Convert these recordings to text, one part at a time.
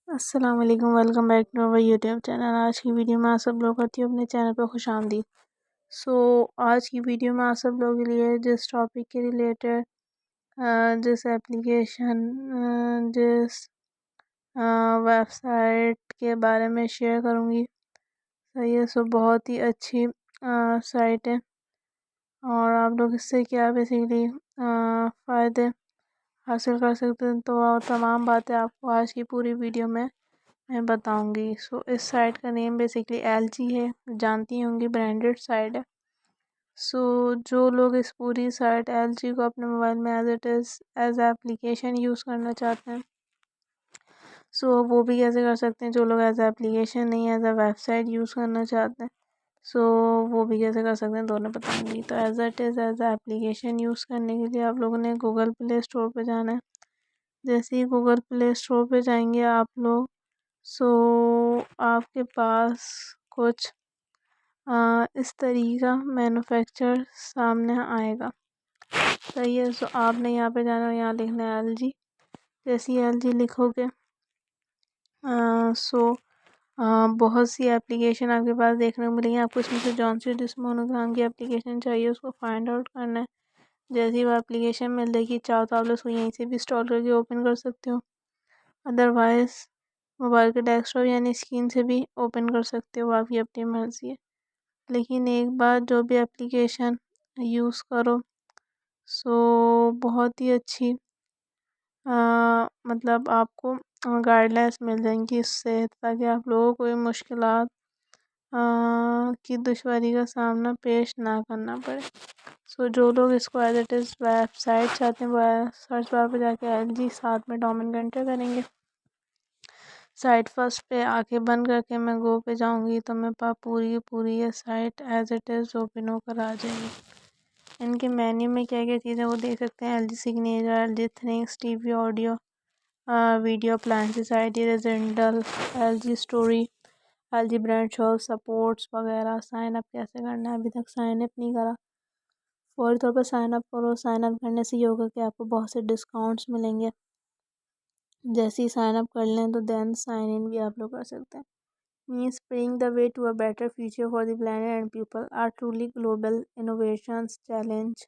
अस्सलाम वालेकुम, welcome back to our YouTube channel. आज की वीडियो में आप सब लोग करती हूँ अपने चैनल पर खुश आमदीद। आज की वीडियो में आप सब लोगों के लिए जिस टॉपिक के रिलेटेड जिस एप्लीकेशन जिस वेबसाइट के बारे में शेयर करूँगी, सही है। बहुत ही अच्छी साइट है और आप लोग इससे क्या बेसिकली फ़ायदे हासिल कर सकते हैं, तो तमाम बातें आपको आज की पूरी वीडियो में मैं बताऊंगी। इस साइट का नेम बेसिकली एलजी है, जानती होंगी, ब्रांडेड साइट है। जो लोग इस पूरी साइट एलजी को अपने मोबाइल में as it is as application use करना चाहते हैं, वो भी कैसे कर सकते हैं। जो लोग एज एप्लीकेशन नहीं एज ए वेबसाइट यूज़ करना चाहते हैं, वो भी कैसे कर सकते हैं, दोनों बताऊंगी। तो as it is as application use करने के लिए आप लोगों ने गूगल प्ले स्टोर पे जाना है। जैसे ही गूगल प्ले स्टोर पे जाएंगे आप लोग, सो आपके पास कुछ इस तरीका मैन्युफैक्चर सामने आएगा, सही है। आपने यहाँ पे जाना है, यहाँ लिखना है एलजी। जैसे ही एलजी लिखोगे बहुत सी एप्लीकेशन आपके पास देखने को मिलेंगी। आपको इसमें से जौन सी जिस मोनोग्राम की एप्लीकेशन चाहिए उसको फाइंड आउट करना है। जैसे ही वो एप्लीकेशन मिल जाएगी, चाहो तो आप लोग उसको यहीं से भी इंस्टॉल करके ओपन कर सकते हो, अदरवाइज़ मोबाइल के डेस्कटॉप यानी स्क्रीन से भी ओपन कर सकते हो, आपकी अपनी मर्ज़ी है। लेकिन एक बार जो भी एप्लीकेशन यूज़ करो, बहुत ही अच्छी मतलब आपको गाइडलाइंस मिल जाएंगी इससे, ताकि आप लोगों को कोई मुश्किलात की दुश्वारी का सामना पेश ना करना पड़े। जो लोग इसको एज इट इज़ वेबसाइट चाहते हैं, वो सर्च बार पर जाके एलजी साथ में डोमेन एंटर करेंगे। साइट फर्स्ट पे आके बंद करके मैं गो पे जाऊंगी, तो मेरे पास पूरी की पूरी ये site as it is open होकर आ जाएगी। इनके मेन्यू में क्या क्या चीज़ें वो देख सकते हैं। LG signature, LG things, TV audio video appliances, IT residential, LG story, LG brand show supports वगैरह। साइन अप कैसे करना है, अभी तक साइन अप नहीं करा, फौरी तौर पर साइन अप करो। साइन अप करने से ये होगा कि आपको बहुत से डिस्काउंट्स मिलेंगे। जैसे ही साइन अप कर लें तो देन साइन इन भी आप लोग कर सकते हैं। Means paving the way to a better future for the planet and people are truly global innovations challenge।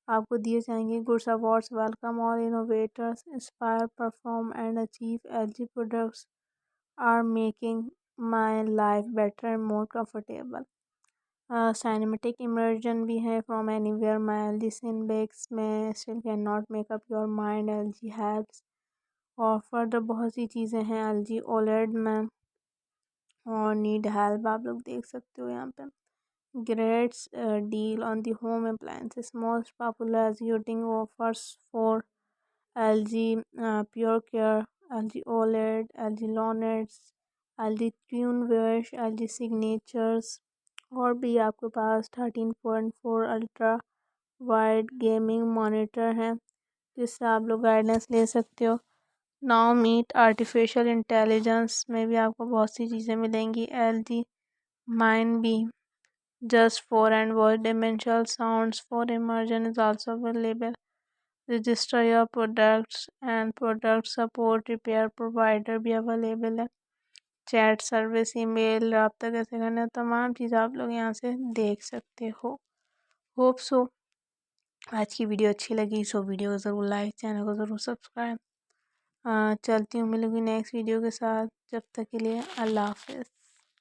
आपको दिए जाएंगे goods awards, welcome all innovators, inspire perform and achieve. LG products are making my life better and more comfortable. Cinematic immersion भी है from anywhere my LG CineBeam में still can not make up your mind, LG helps. और further बहुत सी चीज़ें हैं LG OLED में, और नीड हेल्प आप लोग देख सकते हो यहाँ पे। Greats deal on the home appliances, most popular executing offers for LG pure care, LG OLED, LG लॉनेट्स, एलजी ट्यूनवेश, एलजी सिग्नेचर्स। और भी आपके पास 13.4 अल्ट्रा वाइड गेमिंग मॉनिटर है, जिससे आप लोग गाइडेंस ले सकते हो। नाउ मीट आर्टिफिशियल इंटेलिजेंस में भी आपको बहुत सी चीज़ें मिलेंगी। LG mine be just for and voice dimensional sounds for immersion is also available. Register your products and product support repair provider भी अवेलेबल है। चैट सर्विस, ईमेल, रब्ता कैसे करना है, तमाम चीज़ आप लोग यहाँ से देख सकते हो। होप सो आज की वीडियो अच्छी लगी, वीडियो को ज़रूर लाइक, चैनल को ज़रूर सब्सक्राइब। चलती हूँ, मिलूँगी नेक्स्ट वीडियो के साथ। जब तक के लिए अल्लाह हाफ़िज़।